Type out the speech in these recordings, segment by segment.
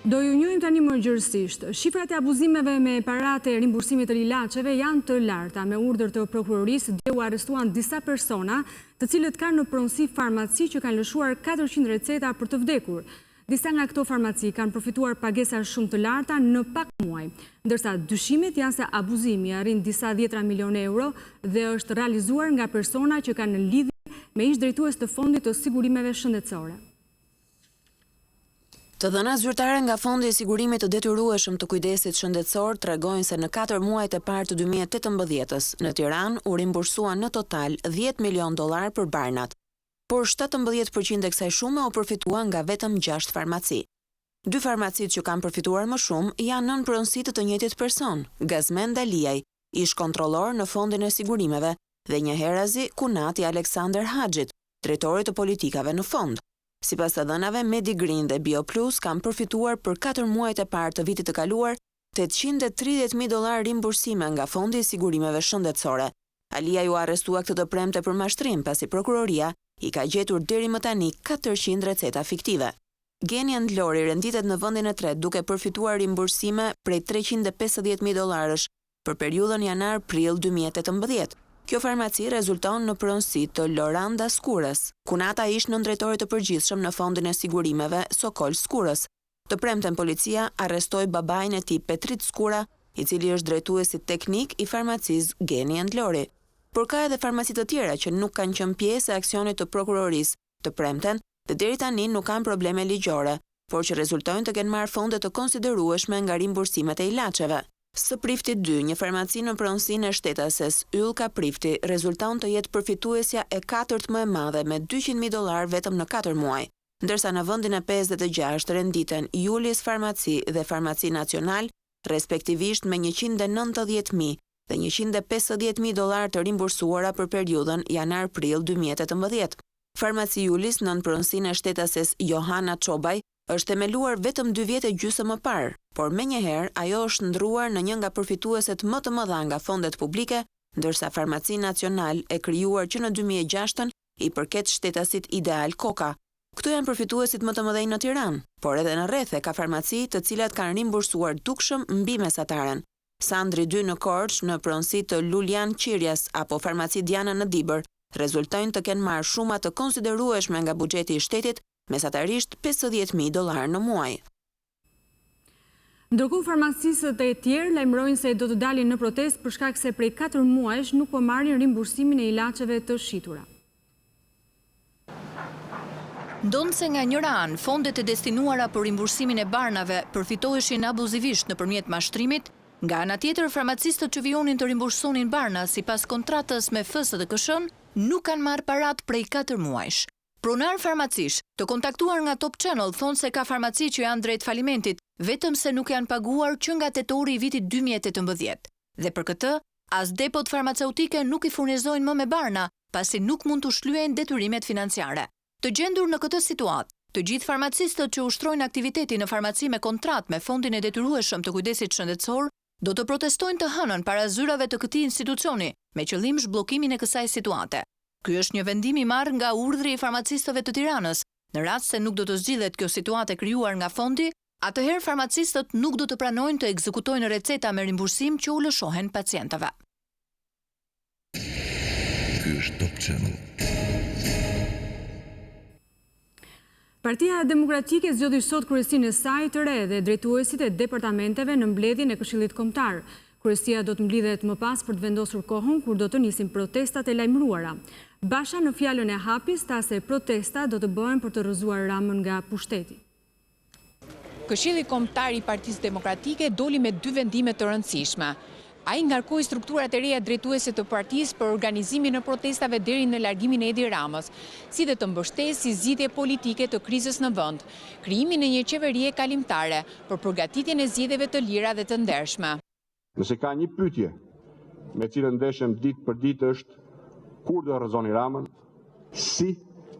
Do ju njohim tani më gjërësisht. Shifrat e abuzimeve me paratë e rimbursimit të ilaçeve janë të larta. Me urdhër të prokurorisë, dje u arrestuan disa persona, të cilët kanë në pronësi farmaci që kanë lëshuar 400 receta për të vdekur. Disa nga këto farmaci kanë përfituar pagesa shumë të larta në pak muaj, ndërsa dyshimet janë se abuzimi arrin disa 10 milionë euro dhe është realizuar nga persona që kanë në lidhje me ish drejtues të fondit të sigurimeve shëndetësore. Të dhëna zyrtare nga Fondi i Sigurimit të Detyrueshëm të Kujdesit Shëndetësor tregojnë se në 4 muajt e parë të 2018-s, në Tiranë u rimbursuan në total $10 milion për barnat, por 17% e kësaj shume u përfituan nga vetëm 6 farmaci. 2 farmacit që kanë përfituar më shumë janë nën pronësi të njëjtit person, Gazmen Daliaj, ish kontrollor në Fondin e Sigurimeve, dhe një herazi Kunati Aleksander Haxhit, drejtori të politikave në fond. Sipas të dhënave, Medigrin dhe BioPlus kanë përfituar për 4 muajt e parë të vitit të kaluar $830.000 rimbursime nga Fondi i Sigurimeve Shëndetësore. Alia ju arrestua këtë të premte për mashtrim, pasi prokuroria i ka gjetur deri më tani 400 receta fiktive. Geni Ndlori renditet në vendin e tretë duke përfituar rimbursime prej $350.000 për periudhën janar-prill 2018. Kjo farmaci rezulton në pronësi të Loranda Skurës. Kunata ish nëndrejtori të përgjithshëm në Fondin e Sigurimeve Sokol Skurës. Të premten policia arrestoi babain e tij Petrit Skura, i cili është drejtuesi teknik i farmacisë Geni Ndlori. Por ka edhe farmaci të tjera që nuk kanë qenë pjesë e aksionit të prokurorisë. Të premten dhe deri tani nuk kanë probleme ligjore, por që rezultojnë të kenë marrë fonde të konsiderueshme nga rimbursimet e ilaçeve. Së Prifti 2, një farmaci në pronësinë e shtetases Ylka Prifti, rezulton të jetë përfituesja e 4th më e madhe me $200.000 vetëm në 4 muaj, ndërsa në vendin e 56 renditen Julis Farmaci dhe Farmaci Nacional, respektivisht me $190.000 dhe $150.000 të rimbursuara për periudhën janar-prill 2018. Farmaci Julis nën pronësinë e shtetases Johana Çobaj është themeluar vetëm 2 vjet e gjysmë më parë, por menjëherë ajo është ndruar në një nga përfitueset më të mëdha nga fondet publike, ndërsa Farmaci Nacional e krijuar që në 2006 i përket shtetasit Ideal Koka. Këto janë përfituesit më të mëdhenj në Tiranë, por edhe në rrethe ka farmaci të cilat kanë rimbursuar dukshëm mbi mesataren. Sandri 2 në Korçë, në pronësi të Lulian Qirjas apo Farmaci Diana në Dibër, rezultojnë të kenë marrë shuma të konsiderueshme nga buxheti i shtetit, mesatarisht $50.000 në muaj. Ndërkohë farmacisët e tjerë lajmërojnë se do të dalin në protestë për shkak se prej 4 muajsh nuk po marrin rimbursimin e ilaçeve të shitura. Ndonse nga njëra anë, fondet e destinuara për rimbursimin e barnave përfitoheshin abuzivisht nëpërmjet mashtrimit, nga ana tjetër farmacistët që vijonin të rimbursonin barna sipas kontratës me FSDK-n nuk kanë marrë parat prej 4 muajsh. Pronar farmacish të kontaktuar nga Top Channel thonë se ka farmaci që janë drejt falimentit, vetëm se nuk janë paguar që nga tetori i vitit 2018. Dhe për këtë, as depot farmaceutike nuk i furnizojnë më me barna, pasi nuk mund të shlyejnë detyrimet financiare. Të gjendur në këtë situatë, të gjithë farmacistët që ushtrojnë aktiviteti në farmaci me kontrat me Fondin e Detyrueshëm të Kujdesit Shëndetësor, do të protestojnë të hënën para zyrave të këtij institucioni, me qëllim zhbllokimin e kësaj situate. Ky është një vendim i marrë nga urdhri i farmacistëve të Tiranës. Në rast se nuk do të zgjidhet kjo situatë krijuar nga fondi, atëherë farmacistët nuk do të pranojnë të ekzekutojnë receta me rimbursim që u lëshohen pacientëve. Ky është Top Channel. Partia Demokratike zgjodhi sot kryesinë e saj të re dhe drejtuesit e departamenteve në mbledhjen e Këshillit Kombëtar. Kryesia do të mblidhet më pas për të vendosur kohën kur do të nisin protestat e lajmëruara. Basha në fjalën e hapis tha se protesta do të bëhen për të rrëzuar Ramën nga pushteti. Këshilli Kombëtar i Partisë Demokratike doli me 2 vendime të rëndësishme. Ai ngarkoi strukturat e reja drejtuese të partisë për organizimin e protestave deri në largimin e Edi Ramës, si dhe të mbështesë si zgjidhje politike të krizës në vend, krijimin e një qeverie kalimtare për përgatitjen e zgjedhjeve të lira dhe të ndershme. Nëse ka një pyetje me cilën ndeshem ditë për ditë është kur do rrëzoni Ramën, si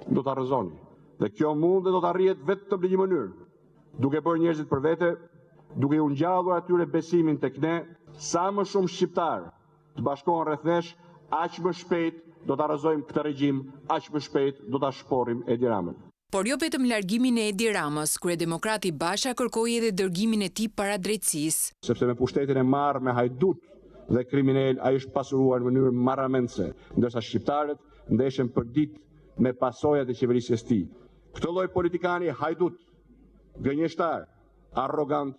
do ta rrëzoni. Dhe kjo mund dhe do të arrihet vetëm në një mënyrë, duke bërë njerëzit për vete, duke u ngjallur atyre besimin tek ne, sa më shumë shqiptar të bashkohen rreth nesh, aq më shpejt do ta rrëzojmë këtë regjim, aq më shpejt do ta shporrim Edi Ramën. Por jo vetëm largimin e Edi Ramës, kryedemokrati Basha kërkoi edhe dërgimin e tij para drejtësisë. Sepse me pushtetin e marrë me hajdut dhe kriminal ai është pasuruar në mënyrë marramendse, ndërsa shqiptarët ndeshen për ditë me pasojat e qeverisjes së tij. Këtë lloj politikani hajdut, gënjeshtar, arrogant,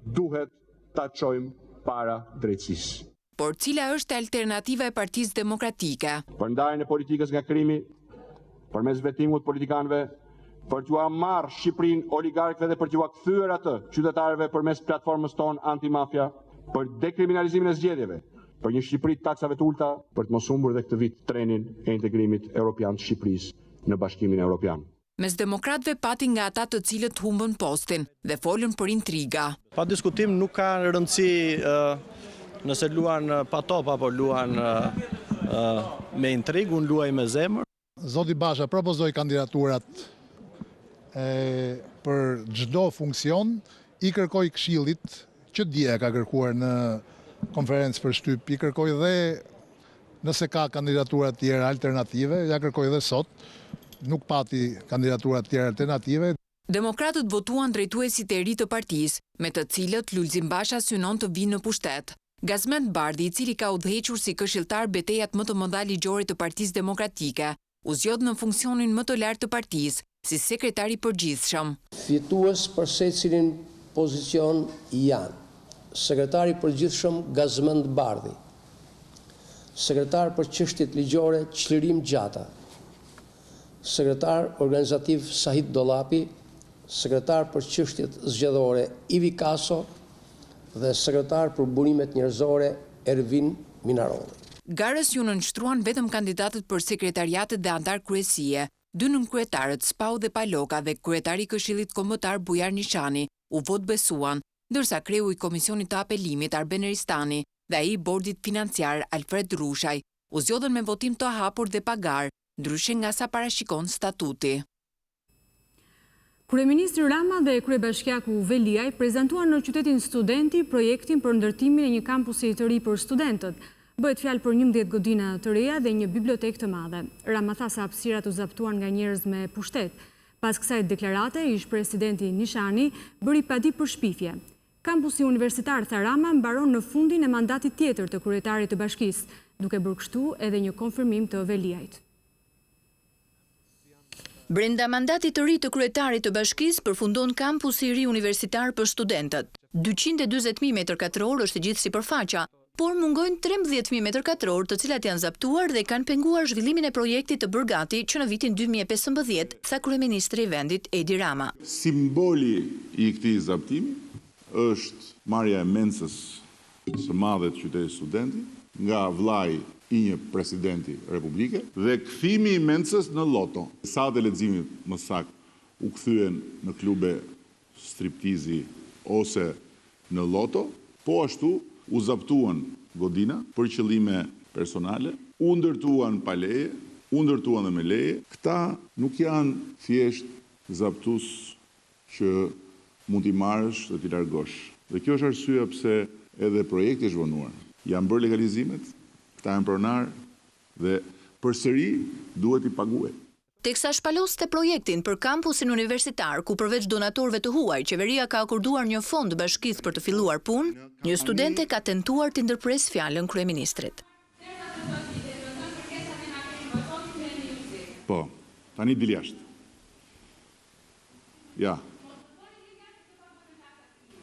duhet ta çojmë para drejtësisë. Por cila është alternativa e Partisë Demokratike? Për ndarjen e politikës nga krimi, përmes vetimut politikanëve, për t'u marrë Shqipërinë oligarkëve dhe për t'u kthyer atë qytetarëve përmes platformës tonë antimafia, për dekriminalizimin e zgjedhjeve, për një Shqipëri të taksave të ulta, për të mos humbur dhe këtë vit trenin e integrimit evropian të Shqipërisë në Bashkimin Evropian. Mes demokratëve pati nga ata të cilët humbën postin dhe folën për intriga. Pa diskutim nuk ka rëndësi nëse luan pa top apo luan me intrigë, unë luaj me zemër. Zoti Basha propozoi kandidaturat për çdo funksion, i kërkoi Këshillit që dje ka kërkuar në konferencë për shtyp, i kërkoi dhe nëse ka kandidatura të tjera alternative, ja kërkoi dhe sot, nuk pati kandidatura të tjera alternative. Demokratët votuan drejtuesit e ri të partisë, me të cilët Lulzim Basha synon të vinë në pushtet. Gazmend Bardhi, i cili ka udhëhequr si këshilltar betejat më të mëdha ligjore të Partisë Demokratike, u zgjodh në funksionin më të lartë të partisë, si sekretar i përgjithshëm. Fitues për secilin pozicion janë sekretari i përgjithshëm Gazmend Bardhi, sekretar për çështjet ligjore Çlirim Gjata, sekretar organizativ Sahit Dollapi, sekretar për çështjet zgjedhore Ivi Kaso dhe sekretar për burimet njerëzore Ervin Minaroni. Garës ju nënshtruan vetëm kandidatët për sekretariatet dhe antar kryesie, dy nënkryetarët Spau dhe Paloka dhe kryetari i Këshillit Kombëtar Bujar Nishani u vot besuan, ndërsa kreu i Komisionit të Apelimit Arben Ristani dhe ai i Bordit Financiar Alfred Rushaj u zgjodhen me votim të hapur dhe pagar, ndryshe nga sa parashikon statuti. Kryeministri Rama dhe kryebashkiaku Veliaj prezantuan në qytetin Studenti projektin për ndërtimin e një kampusi të ri për studentët. Bëhet fjalë për 11 godina të reja dhe një bibliotekë të madhe. Rama tha se hapësirat u zaptuan nga njerëz me pushtet. Pas kësaj deklarate, ish presidenti Nishani bëri padi për shpifje. Kampusi universitar, tha Rama, mbaron në fundin e mandatit tjetër të kryetarit të bashkisë, duke bërë kështu edhe një konfirmim të Veliajt. Brenda mandatit të ri të kryetarit të bashkisë përfundon kampusi i ri universitar për studentët. 240.000 m2 është gjithë sipërfaqja, por mungojnë 13.000 m2 të cilat janë zaptuar dhe kanë penguar zhvillimin e projektit të bërë gati që në vitin 2015, tha kryeministri i vendit Edi Rama. Simboli i këtij zaptimi është marrja e mencës së madhe të qytetit Studenti nga vllai i një presidenti republike dhe kthimi i mencës në loto. Sa të leximit më saktë u kthyen në klube striptizi ose në loto, po ashtu u zaptuan godina për qëllime personale, u ndërtuan pa leje, u ndërtuan dhe me leje. Këta nuk janë thjesht zaptus që mund t'i marrësh dhe t'i largosh. Dhe kjo është arsyeja pse edhe projekti është vonuar. Janë bërë legalizimet, këta janë pronar dhe përsëri duhet i paguhet. Teksa shpaloste projektin për kampusin universitar, ku përveç donatorëve të huaj, qeveria ka akorduar një fond bashkisë për të filluar punë, një studente ka tentuar të ndërpres fjalën kryeministrit. Po, tani dil jashtë. Ja.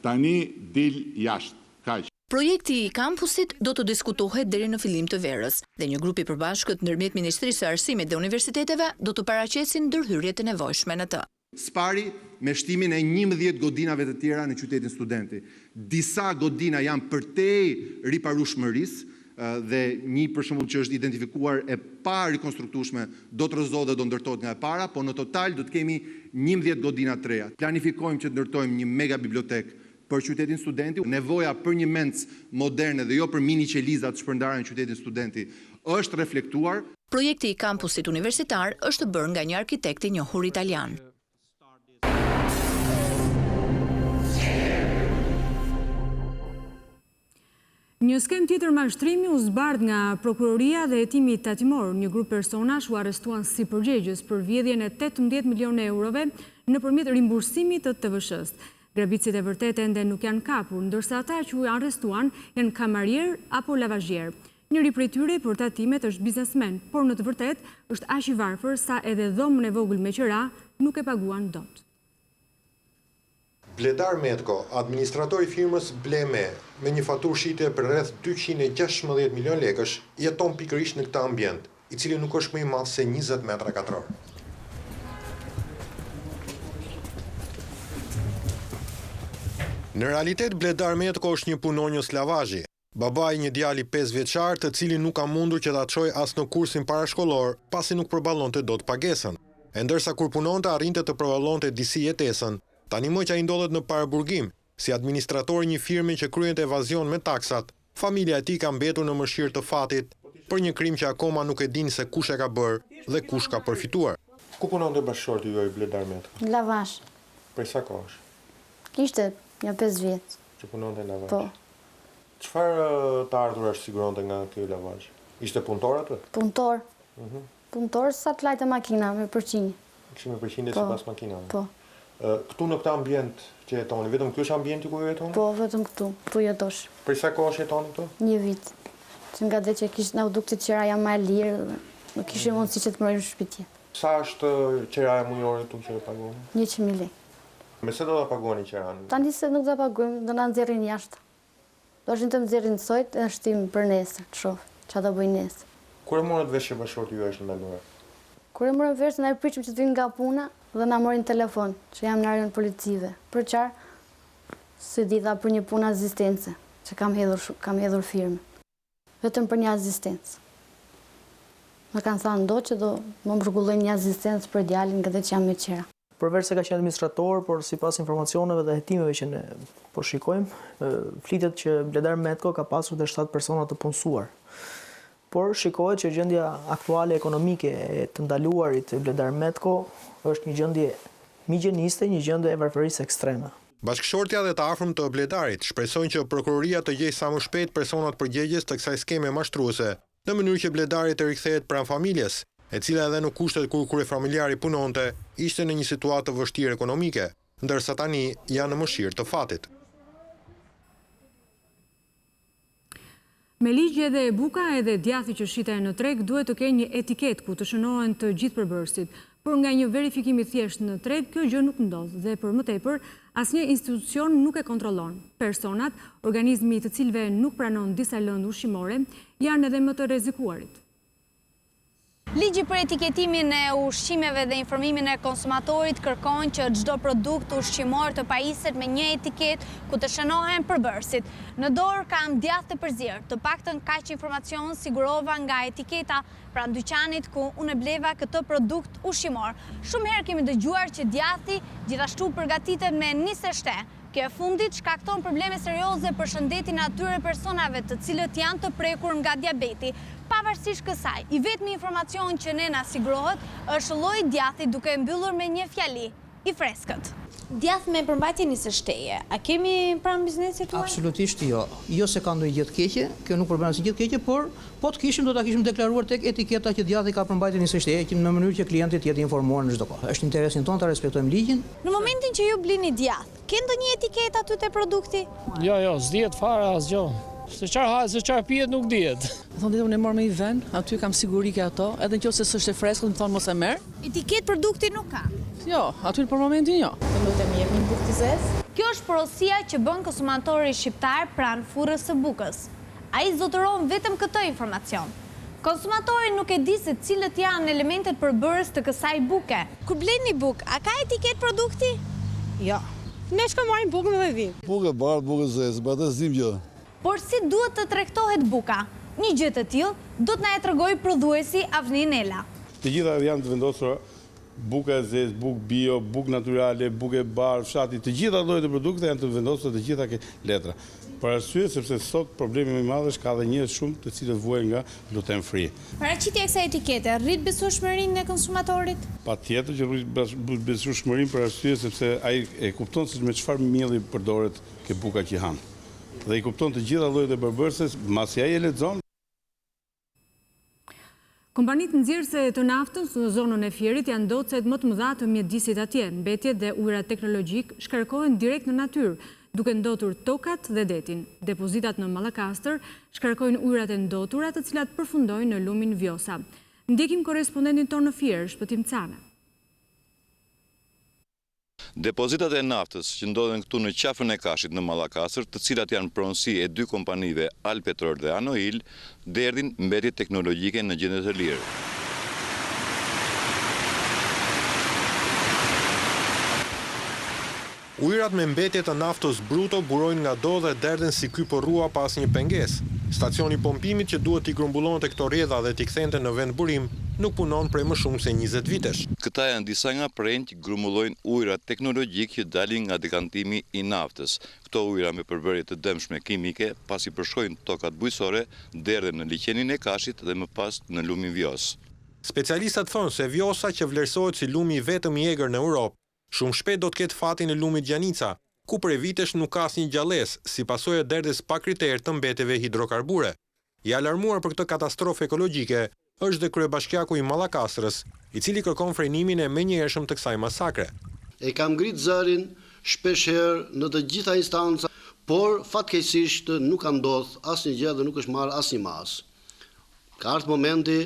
Tani dil jashtë. Kaq. Projekti i kampusit do të diskutohet deri në fillim të verës dhe një grup i përbashkët ndërmjet Ministrisë së Arsimit dhe Universiteteve do të paraqesin ndërhyrjet e nevojshme në të. Spari me shtimin e 11 godinave të tjera në qytetin Studenti. Disa godina janë përtej riparueshmërisë dhe një për shembull që është identifikuar e pa rikonstruktueshme do të rrezohet dhe do ndërtohet nga e para, po në total do të kemi 11 godina të reja. Planifikojmë që të ndërtojmë një mega bibliotekë për qytetin Studenti. Nevoja për një mencë moderne dhe jo për mini qeliza të shpërndara në qytetin Studenti është reflektuar. Projekti i kampusit universitar është bërë nga një arkitekt i njohur italian. Një skem tjetër mashtrimi u zbardh nga prokuroria dhe hetimi tatimor. Një grup personash u arrestuan si përgjegjës për vjedhjen e 18 milionë eurove nëpërmjet rimbursimit të TVSH-s. Grabitësit e vërtetë ende nuk janë kapur, ndërsa ata që u arrestuan janë kamarier apo lavazhier. Njëri prej tyre për tatimet është biznesmen, por në të vërtetë është aq i varfër sa edhe dhomën e vogël me qira nuk e paguan dot. Bledar Metko, administratori firmës Bleme, me një faturë shitje për rreth 216 milion lekësh, jeton pikërisht në këtë ambient, i cili nuk është më i madh se 20 metra katror. Në realitet, Bledar Metko është një punonjës lavazhi. Babai një djali 5 vjeçar, të cili nuk ka mundur që ta çojë as në kursin parashkollor, pasi nuk përballonte dot pagesën. E ndërsa kur punonte arrinte të përballonte disi jetesën. Tani më që ai ndodhet në paraburgim, si administratori një firme që kryente evazion me taksat, familja e tij ka mbetur në mëshirë të fatit për një krim që akoma nuk e din se kush e ka bërë dhe kush ka përfituar. Ku punonte bashkëshorti juaj Bledar Metko? Lavazh. Për sa kohë? Kishte një 5 vjet. Që punonte në lavazh? Po. Çfarë të ardhurash siguronte nga ky lavazh? Ishte punëtor atë? Punëtor. Punëtor sa të lajte makina me përqinj. Kishte me përqindje sipas makinave. Po. Këtu në këtë ambient që jetoni, vetëm ky është ambienti ku jetoni? Po, vetëm këtu, tu jetosh. Për sa kohë jetoni këtu? Një vit. Që nga dhe që kishte në uduktit qera jam më e lirë, nuk kishte mundësi që të mërojnë shtëpi tjetër. Sa është qeraja mujore këtu që pagoni? 100.000 lekë. Me se do ta pagoni qeran? Tani se nuk do ta pagojmë, do na nxjerrin jashtë. Do të të nxjerrin sot e shtim për nesër, të shoh çfarë do bëj nesër. Kur e morët vesh që bashkëshorti juaj është ndalur? Kur e morën vesh na e priçim që të vinë nga puna dhe na morin telefon, që jam në arjen policive. Për çfarë? Se ditha për një punë azistence, që kam hedhur firmë. Vetëm për një azistencë. Më kanë thënë ndo që do më mërgullojnë një azistencë për djalin nga dhe që jam me qera. Përveç se ka qenë administrator, por sipas informacioneve dhe hetimeve që ne po shikojmë, flitet që Bledar Metko ka pasur dhe 7 persona të punësuar. Por shikohet që gjendja aktuale ekonomike e të ndaluarit e Bledar Metko është një gjendje migjeniste, një gjendje e varfërisë ekstreme. Bashkëshortja dhe të afërm të Bledarit shpresojnë që prokuroria të gjejë sa më shpejt personat përgjegjës të kësaj skeme mashtruese, në mënyrë që Bledari të rikthehet pranë familjes, e cila edhe në kushtet kur kryefamiljari punonte, ishte në një situatë të vështirë ekonomike, ndërsa tani janë në mëshirë të fatit. Me ligje dhe buka edhe djathi që shitej në treg duhet të kenë një etiket ku të shënohen të gjithë përbërësit. Por nga një verifikim i thjesht në treg, kjo gjë nuk ndodh dhe për më tepër, asnjë institucion nuk e kontrollon. Personat, organizmi të cilëve nuk pranon disa lëndë ushqimore, janë edhe më të rrezikuarit. Ligji për etiketimin e ushqimeve dhe informimin e konsumatorit kërkon që çdo produkt ushqimor të pajiset me një etiket ku të shënohen përbërësit. Në dorë kam djath të përzier, të paktën kaq informacion sigurova nga etiketa pranë dyqanit ku unë bleva këtë produkt ushqimor. Shumë herë kemi dëgjuar që djathi gjithashtu përgatitet me 20 shte. Kjo e fundit shkakton probleme serioze për shëndetin e atyre personave të cilët janë të prekur nga diabeti. Pavarësisht kësaj, i vetmi informacion që ne na sigurohet është lloji i djathit duke mbyllur me një fjali, i freskët. Djath me përmbajtje 20 shteje, a kemi pranë biznesit tuaj? Absolutisht jo. Jo se ka ndonjë gjë të keqe, kjo nuk përmban si gjë të keqe, por po të kishim do ta kishim deklaruar tek etiketa që djathi ka përmbajtje 20 shteje, në mënyrë që klienti të jetë informuar në çdo kohë. Është interesin tonë ta respektojmë ligjin. Në momentin që ju blini djath, ke ndonjë etiketë aty te produkti? Jo, s'dihet fare asgjë. Se çfarë pihet nuk dihet. Thonë ditën e marr me një ven, aty kam sigurike ato, edhe nëse s'është e freskët, më thonë mos e merr. Etiket produkti nuk ka. Jo, aty për momentin jo. Të lutem jepni buftizes. Kjo është porosia që bën konsumatori shqiptar pranë furrës së bukës. Ai zotëron vetëm këtë informacion. Konsumatori nuk e di se cilët janë elementet përbërës të kësaj buke. Kur bleni bukë, a ka etiket produkti? Jo. Ne shkojmë marrim bukën dhe vim. Bukë bardh, bukë zezë, pa të zim gjë. Por si duhet të tregtohet buka? Një gjë të tillë do të na e tregoj prodhuesi Avninela. Të gjitha janë të vendosura buka e zezë, bukë bio, bukë natyrale, bukë e bardhë, fshati, të gjitha llojet e produkteve janë të vendosura të gjitha ke letra. Për arsye sepse sot problemi më i madh është ka dhe njerëz shumë të cilët vuajnë nga gluten free. Paraqitja e kësaj etikete rrit besueshmërinë e konsumatorit? Patjetër që rrit besueshmërinë për arsye sepse ai e kupton se me çfarë mielli përdoret ke buka që han. dhe i kupton të gjitha llojet e përbërëses, masi ai e lexon. Kompanitë nxjerrëse të naftës në zonën e Fierit janë docet më të mëdha të mjedisit atje. Mbetjet dhe ujërat teknologjik shkarkohen direkt në natyrë, duke ndotur tokat dhe detin. Depozitat në Mallakastër shkarkojnë ujërat e ndotura, të cilat përfundojnë në lumin Vjosa. Ndjekim korrespondentin tonë në Fier, Shpëtim Cane. Depozitat e naftës që ndodhen këtu në qafën e Kashit në Mallakastër, të cilat janë pronësi e dy kompanive Alpetrol dhe Anoil, derdhin mbetje teknologjike në gjendje të lirë. Ujërat me mbetje të naftës bruto burojnë nga do dhe derdhen si ky porrua pas një pengesë. Stacioni pompimit që duhet t'i grumbullonte këto rrjedha dhe t'i kthente në vend burim nuk punon prej më shumë se 20 vitesh. Këta janë disa nga prenjtë që grumullojnë ujërat teknologjik që dalin nga dekantimi i naftës. Këto ujëra me përbërje të dëmshme kimike, pasi përshkojnë tokat bujësore, derdhen në liqenin e Kashit dhe më pas në lumin Vjos. Specialistat thonë se Vjosa, që vlerësohet si lumi i vetëm i egër në Europë, shumë shpejt do të ketë fatin e lumit Gjanica, ku prej vitesh nuk ka asnjë gjallësë, si pasojë e derdhjes pa kriter të mbetjeve hidrokarbure. I alarmuar për këtë katastrofë ekologjike është dhe kryebashkiaku i Mallakastrës, i cili kërkon frenimin e menjëhershëm të kësaj masakre. E kam ngrit zërin shpeshherë në të gjitha instanca, por fatkeqësisht nuk ka ndodhur asnjë gjë dhe nuk është marrë asnjë masë. Ka ardhur momenti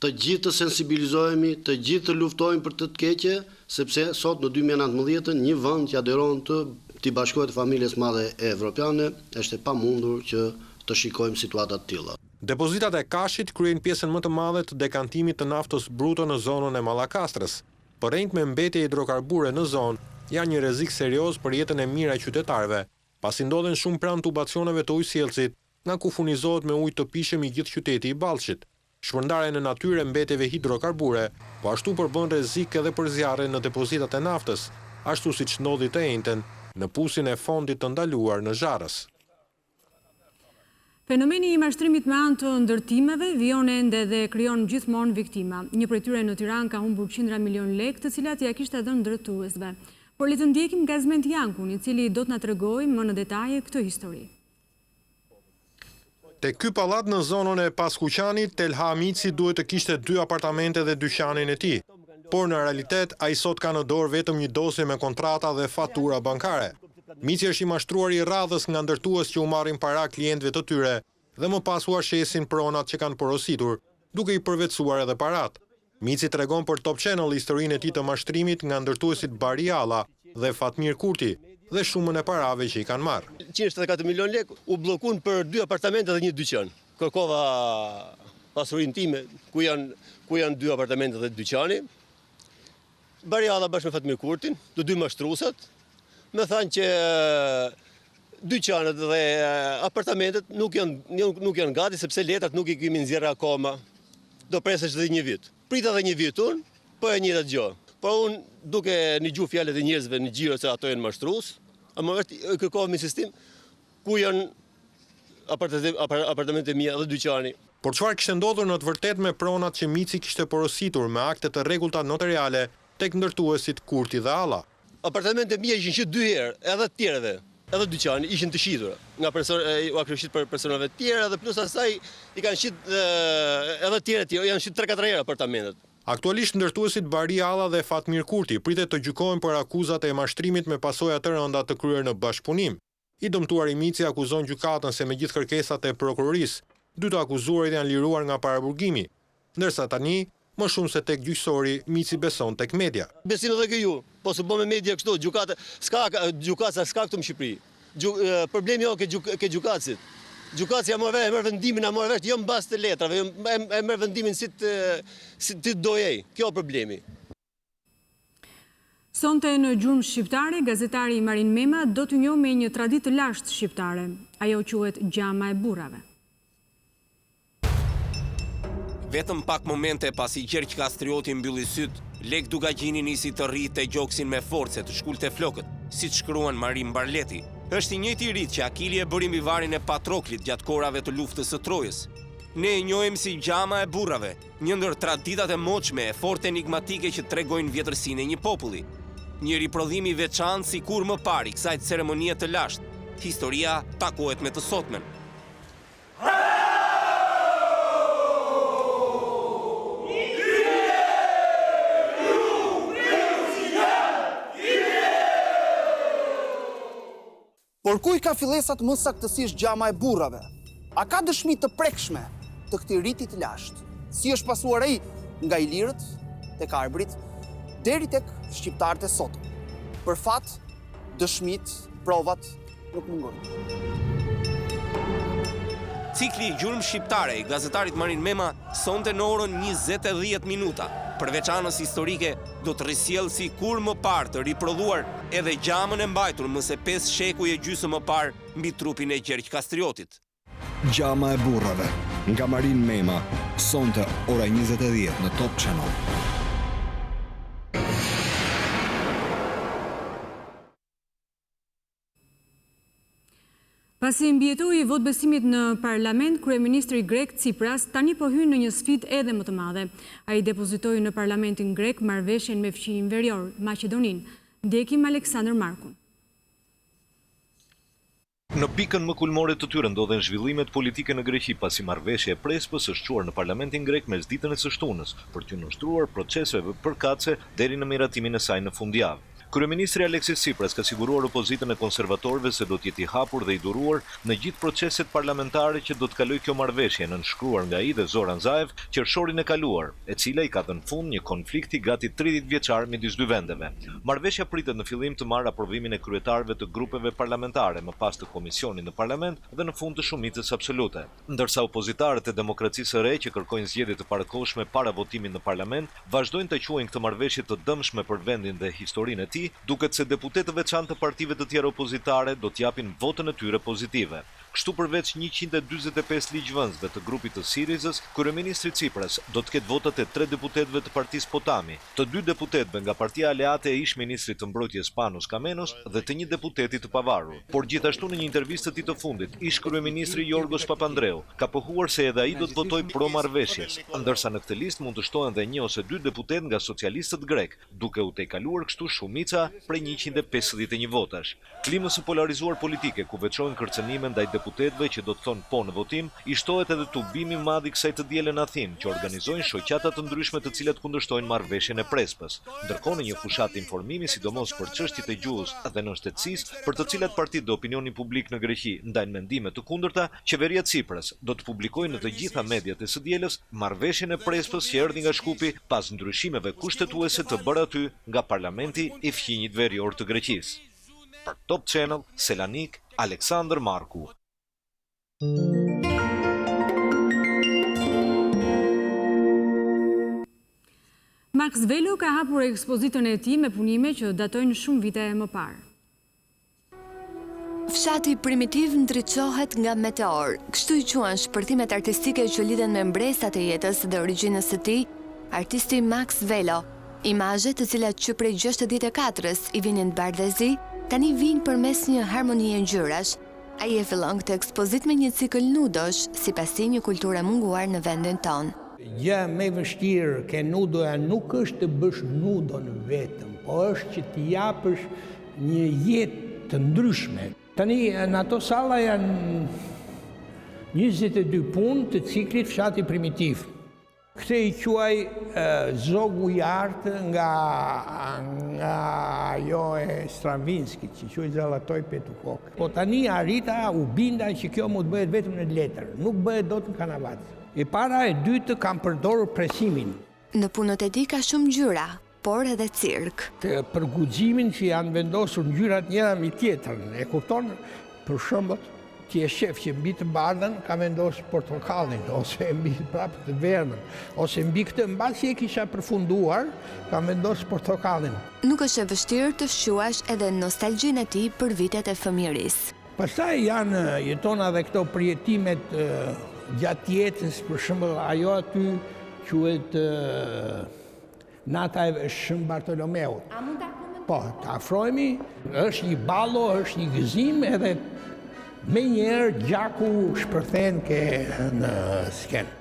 të gjithë të sensibilizohemi, të gjithë të luftojmë për të keqe, sepse sot në 2019 një vend që aderon të bashkohet familjes madhe evropiane, është e pamundur që të shikojmë situata të tilla. Depozitat e Kashit kryejnë pjesën më të madhe të dekantimit të naftës bruto në zonën e Mallakastrës. Përrenjt me mbetje hidrokarbure në zonë janë një rrezik serioz për jetën e mirë e qytetarëve, pasi ndodhen shumë pranë tubacioneve të ujësjellësit, nga ku furnizohet me ujë të pishëm i gjithë qyteti i Ballshit. Shpërndarja në natyrë e mbetjeve hidrokarbure, po ashtu përbën rrezik edhe për zjarre në depozitat e naftës, ashtu siç ndodhi të njëjtën në pusin e fondit të ndaluar në Zharës. Fenomeni i mashtrimit me anë të ndërtimeve vijon ende dhe krijon gjithmonë viktima. Një prej tyre në Tiranë ka humbur qindra milion lekë, të cilat ja kishte dhënë drejtuesve. Por le të ndjekim Gazment Jankun, i cili do të na tregojë më në detaje këtë histori. Te ky pallat në zonën e Paskuqanit, Telha Amici duhet të kishte 2 apartamente dhe dyqanin e tij. Por në realitet, ai sot ka në dorë vetëm një dosje me kontrata dhe fatura bankare. Mici është i mashtruar i radhës nga ndërtues që u marrin para klientëve të tyre dhe më pas u ashesin pronat që kanë porositur, duke i përvetësuar edhe parat. Mici tregon për Top Channel historinë e tij të mashtrimit nga ndërtuesit Barialla dhe Fatmir Kurti dhe shumën e parave që i kanë marrë. 174 milion lekë u bllokun për 2 apartamente dhe një dyqan. Kërkova pasurinë time ku janë 2 apartamente dhe dyqani. Barialla bashkë me Fatmir Kurtin, të 2 mashtruesat, më thanë që dyqanet dhe apartamentet nuk janë gati sepse letrat nuk i kemi nxjerrë akoma. Do presesh edhe një vit. Prita edhe një vit unë, po e njëjta gjë. Por unë duke një gjuhë fjalët e njerëzve në gjiro se ato janë mashtrues, më kërkova me sistem ku janë apartamentet mia dhe dyqani. Por çfarë kishte ndodhur në të vërtetë me pronat që Mici kishte porositur me akte të rregullta notariale tek ndërtuesit Kurti dhe Alla? Apartamentet mia ishin shitur 2 herë, edhe të tjerëve, edhe dyqani ishin të shitura nga për personave të tjerë, dhe plus asaj i kanë shit edhe të tjerë, janë shit 3-4 herë apartamentet. Aktualisht ndërtuesit Barialla dhe Fatmir Kurti pritet të gjykohen për akuzat e mashtrimit me pasoja të rënda të kryer në bashkëpunim. I dëmtuari Mici akuzon gjykatën se me gjithë kërkesat e prokurorisë, 2 të akuzuarit janë liruar nga paraburgimi, ndërsa tani, më shumë se tek gjyqësori, Mici beson tek media. Besim edhe ke ju, po se bën me media kështu, gjykata s'ka këtu në Shqipëri. Problemi jo ke gjykatësit. Gjykatësia merr vendimin, a merr vesh jo mbas të letrave, e merr vendimin si ti dojej. Kjo është problemi. Sonte në gjurmë shqiptare, gazetari Marin Mema do të njohë me një traditë të lashtë shqiptare. Ajo quhet gjama e burrave. Vetëm pak momente pasi Gjergj Kastrioti mbylli syt, Lek Dugagjini nisi të rrite gjoksin me force të shkulte flokët, siç shkruan Marin Barleti. Është i njëjti rit që Akili e bëri mbi varin e Patroklit gjatë korave të luftës së Trojës. Ne e njohim si gjama e burrave, një ndër traditat e moçme e fortë enigmatike që tregojnë vjetërsinë e një populli. Një riprodhim i veçantë sikur më parë i kësaj ceremonie të lashtë, historia takohet me të sotmen. Por kuj ka fillesat më saktësisht gjama e burrave? A ka dëshmi të prekshme të këtij riti të lashtë? Si është pasuar ai nga ilirët, tek arbrit, deri tek shqiptarët e sotëm? Për fat, dëshmit, provat nuk mungojnë. Cikli i gjurmë shqiptare i gazetarit Marin Mema sonte në orën 20:10 minuta. Përveç anës historike, do të risjellë si kur më parë të riprodhuar edhe gjamën e mbajtur më se 5 shekuj e gjysmë më parë mbi trupin e Gjergj Kastriotit. Gjama e burrave, nga Marin Mema, sonte ora 20:10 në Top Channel. Pasi mbjetoi vot besimit në parlament, kryeministri grek Tsipras tani po hyn në një sfidë edhe më të madhe. Ai depozitoi në parlamentin grek marrëveshjen me fqinjin verior, Maqedoninë. Ndjekim Aleksandër Markun. Në pikën më kulmore të tyre ndodhen zhvillimet politike në Greqi pasi marrëveshja e Prespës është çuar në parlamentin grek mes ditën e së shtunës për t'u nështruar proceseve përkatëse deri në miratimin e saj në fundjavë. Kryeministri Aleksis Tsipras ka siguruar opozitën e konservatorëve se do të jetë i hapur dhe i duruar në gjithë proceset parlamentare që do të kalojë kjo marrëveshje, nënshkruar nga ai dhe Zoran Zaev qershorin e kaluar, e cila i ka dhënë fund një konflikti gati 30 vjeçar midis dy vendeve. Marrëveshja pritet në fillim të marrë aprovimin e kryetarëve të grupeve parlamentare, më pas të komisionit në parlament dhe në fund të shumicës absolute. Ndërsa opozitarët e Demokracisë së Re që kërkojnë zgjedhje të parakohshme para votimit në parlament, vazhdojnë të quajnë këtë marrëveshje të dëmshme për vendin dhe historinë e tij, duket se deputetët veçantë të partive të tjera opozitare do t'japin votën e tyre pozitive. Kështu përveç 145 ligjvënësve të grupit të Sirizës, kryeministri Tsipras do të ketë votat e 3 deputetëve të partisë Potami, të 2 deputetëve nga partia aleate e ish-ministrit të mbrojtjes Panos Kamenos dhe të 1 deputeti të pavarur. Por gjithashtu në një intervistë të tij të fundit, ish-kryeministri Jorgos Papandreou ka pohuar se edhe ai do të votojë pro marrëveshjes, ndërsa në këtë listë mund të shtohen dhe 1 ose 2 deputet nga socialistët grek, duke u tejkaluar kështu shumica prej 151 votash. Klimës së polarizuar politike ku veçojnë kërcënime ndaj deputetëve që do të thonë po në votim, i shtohet edhe tubimi i madh i kësaj të dielën në Athinë, që organizojnë shoqata të ndryshme të cilat kundërshtojnë marrëveshjen e Prespës. Ndërkohë në një fushatë informimi, sidomos për çështjet e gjuhës dhe në shtetësisë, për të cilat partitë dhe opinioni publik në Greqi ndajnë mendime të kundërta, qeveria Tsipras do të publikojë në të gjitha mediat e së dielës marrëveshjen e Prespës që erdhi nga Shkupi pas ndryshimeve kushtetuese të bërë aty nga parlamenti i fqinjit verior të Greqisë. Për Top Channel, Selanik, Aleksandër Marku. Max Velo ka hapur ekspozitën e tij me punime që datojnë shumë vite më parë. Fshati primitiv ndriçohet nga meteor. Kështu i quhen shpërtimet artistike që lidhen me mbresat e jetës dhe origjinës së tij, artisti Max Velo. Imazhe të cilat që prej 64-s i vinin bardhëzi, tani vinë përmes një harmonie ngjyrash. Ai e fillon këtë ekspozit me një cikël nudosh, sipasi një kulture munguar në vendin tonë. Gjë më e vështirë ke nudoja nuk është të bësh nudon vetëm, po është që t'i japësh një jetë të ndryshme. Tani në ato salla janë 22 punë të ciklit fshati primitiv. Këtë i quaj zogu i artë nga ajo e Stravinskit, që quaj Zallatoj Petukok. Po tani arrita u binda që kjo mund bëhet vetëm në letër, nuk bëhet dot në kanavat. E para e dytë kam përdorur presimin. Në punët e tij ka shumë ngjyra, por edhe cirk. Të për guximin që janë vendosur ngjyrat njëra mbi tjetrën, e kupton? Për shembull, që e shef që mbi të bardhën ka vendosur portokallin, ose mbi prapë të verdhën, ose mbi këtë mbasi e kisha përfunduar, ka vendosur portokallin. Nuk është e vështirë të fshuash edhe nostalgjinë e tij për vitet e fëmijërisë. Pastaj janë jetona dhe këto përjetimet gjatë jetës, për shembull ajo aty quhet Nata e Shën Bartolomeut. A mund ta komentojmë? Po, ta afrohemi, është një ballo, është një gëzim edhe me njerë gjaku shpërthen ke në skenë.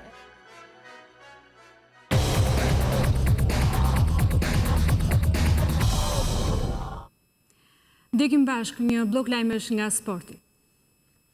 Ndjekim bashkë një blok lajmesh nga sporti.